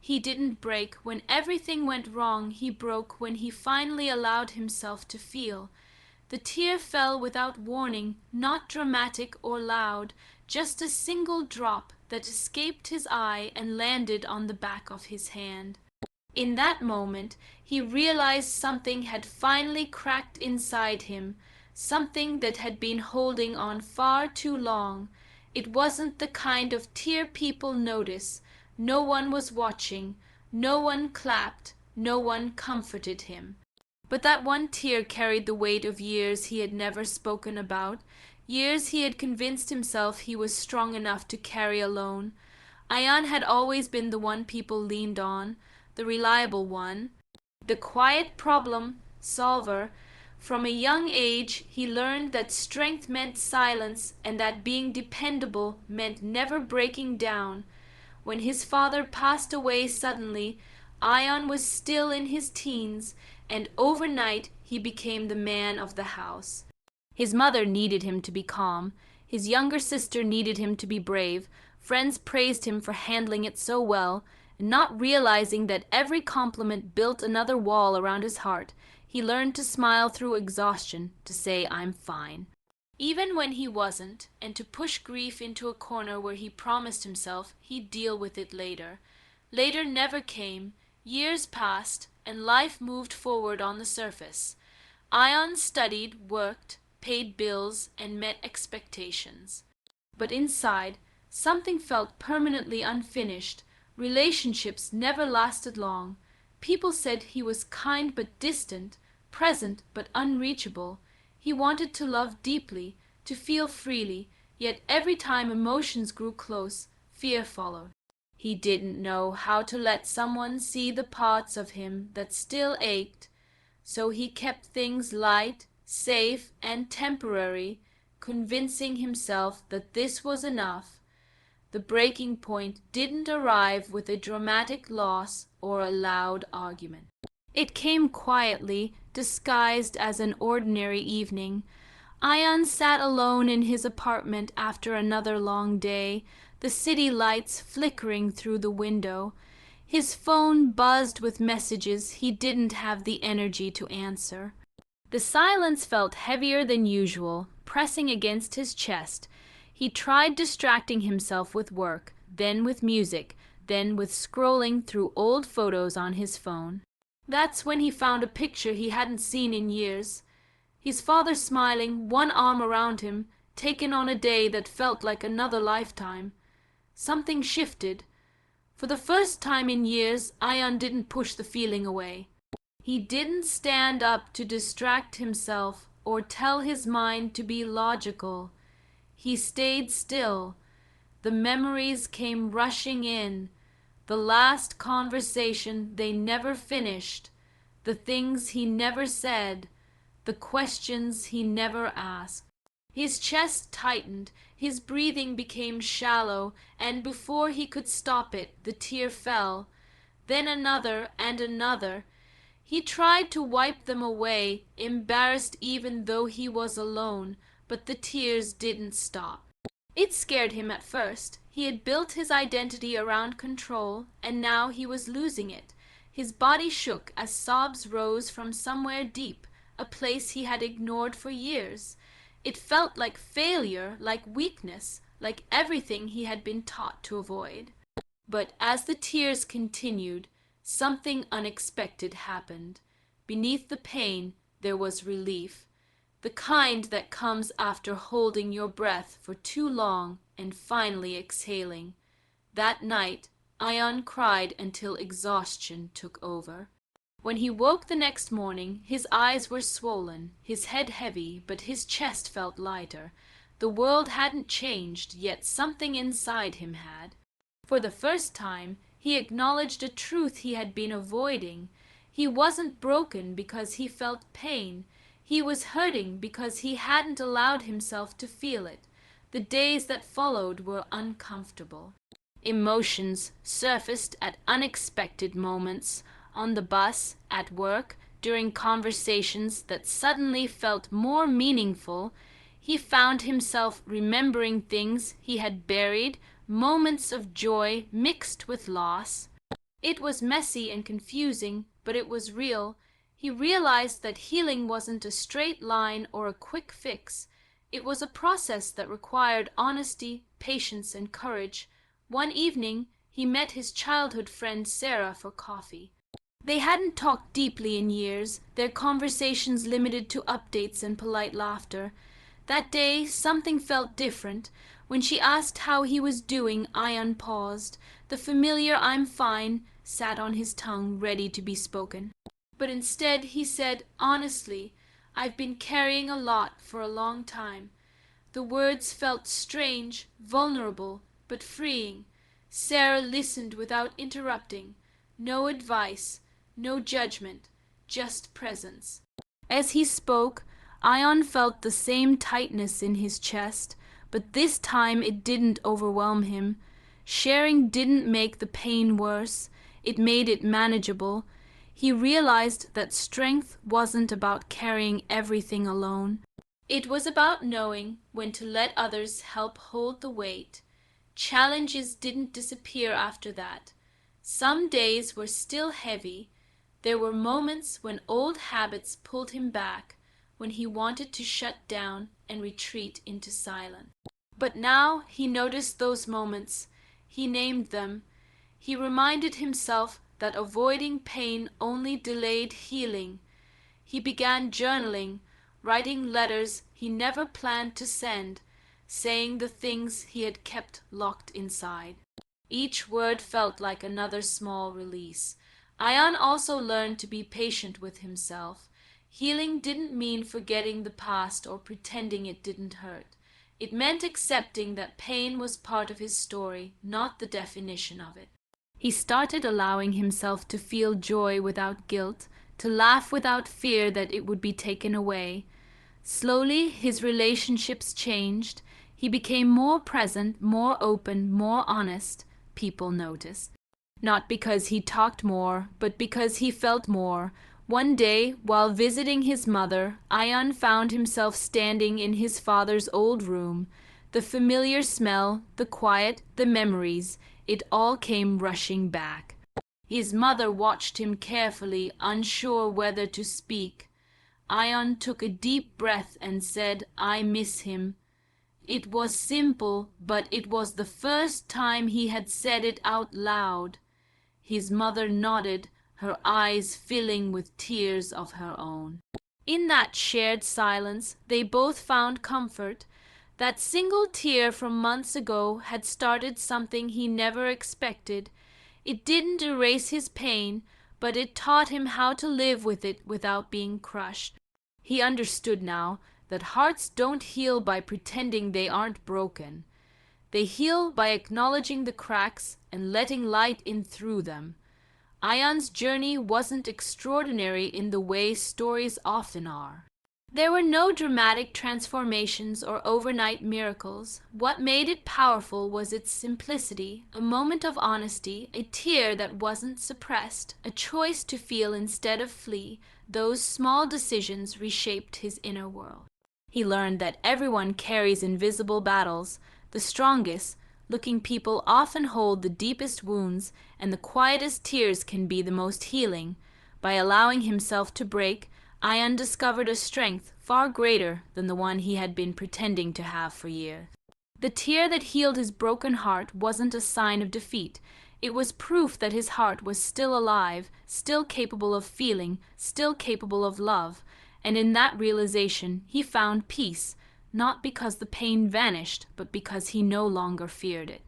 He didn't break when everything went wrong. He broke when he finally allowed himself to feel. The tear fell without warning, not dramatic or loud, just a single drop that escaped his eye and landed on the back of his hand. In that moment, he realized something had finally cracked inside him, something that had been holding on far too long. It wasn't the kind of tear people notice. No one was watching, no one clapped, no one comforted him. But that one tear carried the weight of years he had never spoken about, years he had convinced himself he was strong enough to carry alone. Ian had always been the one people leaned on, the reliable one, the quiet problem solver. From a young age he learned that strength meant silence and that being dependable meant never breaking down. When his father passed away suddenly, Ian was still in his teens, and overnight he became the man of the house. His mother needed him to be calm. His younger sister needed him to be brave. Friends praised him for handling it so well, and not realizing that every compliment built another wall around his heart, he learned to smile through exhaustion, to say, "I'm fine." Even when he wasn't, and to push grief into a corner where he promised himself he'd deal with it later. Later never came. Years passed, and life moved forward on the surface. Ian studied, worked, paid bills, and met expectations. But inside, something felt permanently unfinished. Relationships never lasted long. People said he was kind but distant, present but unreachable. He wanted to love deeply, to feel freely, yet every time emotions grew close, fear followed. He didn't know how to let someone see the parts of him that still ached, so he kept things light, safe, and temporary, convincing himself that this was enough. The breaking point didn't arrive with a dramatic loss or a loud argument. It came quietly, disguised as an ordinary evening. Ian sat alone in his apartment after another long day, the city lights flickering through the window. His phone buzzed with messages he didn't have the energy to answer. The silence felt heavier than usual, pressing against his chest. He tried distracting himself with work, then with music, then with scrolling through old photos on his phone. That's when he found a picture he hadn't seen in years. His father smiling, one arm around him, taken on a day that felt like another lifetime. Something shifted. For the first time in years, Ian didn't push the feeling away. He didn't stand up to distract himself or tell his mind to be logical. He stayed still. The memories came rushing in. The last conversation they never finished, the things he never said, the questions he never asked. His chest tightened, his breathing became shallow, and before he could stop it, the tear fell. Then another and another. He tried to wipe them away, embarrassed even though he was alone, but the tears didn't stop. It scared him at first. He had built his identity around control, and now he was losing it. His body shook as sobs rose from somewhere deep, a place he had ignored for years. It felt like failure, like weakness, like everything he had been taught to avoid. But as the tears continued, something unexpected happened. Beneath the pain, there was relief. The kind that comes after holding your breath for too long and finally exhaling. That night, Ian cried until exhaustion took over. When he woke the next morning, his eyes were swollen, his head heavy, but his chest felt lighter. The world hadn't changed, yet something inside him had. For the first time, he acknowledged a truth he had been avoiding. He wasn't broken because he felt pain. He was hurting because he hadn't allowed himself to feel it. The days that followed were uncomfortable. Emotions surfaced at unexpected moments, on the bus, at work, during conversations that suddenly felt more meaningful. He found himself remembering things he had buried, moments of joy mixed with loss. It was messy and confusing, but it was real. He realized that healing wasn't a straight line or a quick fix. It was a process that required honesty, patience, and courage. One evening, he met his childhood friend Sarah for coffee. They hadn't talked deeply in years, their conversations limited to updates and polite laughter. That day, something felt different. When she asked how he was doing, Ion paused. The familiar "I'm fine" sat on his tongue, ready to be spoken. But instead he said, honestly, "I've been carrying a lot for a long time." The words felt strange, vulnerable, but freeing. Sarah listened without interrupting. No advice, no judgment, just presence. As he spoke, Ion felt the same tightness in his chest, but this time it didn't overwhelm him. Sharing didn't make the pain worse, it made it manageable. He realized that strength wasn't about carrying everything alone. It was about knowing when to let others help hold the weight. Challenges didn't disappear after that. Some days were still heavy. There were moments when old habits pulled him back, when he wanted to shut down and retreat into silence. But now he noticed those moments. He named them. He reminded himself that avoiding pain only delayed healing. He began journaling, writing letters he never planned to send, saying the things he had kept locked inside. Each word felt like another small release. Ion also learned to be patient with himself. Healing didn't mean forgetting the past or pretending it didn't hurt. It meant accepting that pain was part of his story, not the definition of it. He started allowing himself to feel joy without guilt, to laugh without fear that it would be taken away. Slowly, his relationships changed. He became more present, more open, more honest. People noticed. Not because he talked more, but because he felt more. One day, while visiting his mother, Ion found himself standing in his father's old room. The familiar smell, the quiet, the memories, it all came rushing back. His mother watched him carefully, unsure whether to speak. Ion took a deep breath and said, "I miss him." It was simple, but it was the first time he had said it out loud. His mother nodded, her eyes filling with tears of her own. In that shared silence, they both found comfort. That single tear from months ago had started something he never expected. It didn't erase his pain, but it taught him how to live with it without being crushed. He understood now that hearts don't heal by pretending they aren't broken. They heal by acknowledging the cracks and letting light in through them. Ion's journey wasn't extraordinary in the way stories often are. There were no dramatic transformations or overnight miracles. What made it powerful was its simplicity, a moment of honesty, a tear that wasn't suppressed, a choice to feel instead of flee. Those small decisions reshaped his inner world. He learned that everyone carries invisible battles. The strongest looking people often hold the deepest wounds, and the quietest tears can be the most healing. By allowing himself to break, Ion discovered a strength far greater than the one he had been pretending to have for years. The tear that healed his broken heart wasn't a sign of defeat. It was proof that his heart was still alive, still capable of feeling, still capable of love. And in that realization, he found peace, not because the pain vanished, but because he no longer feared it.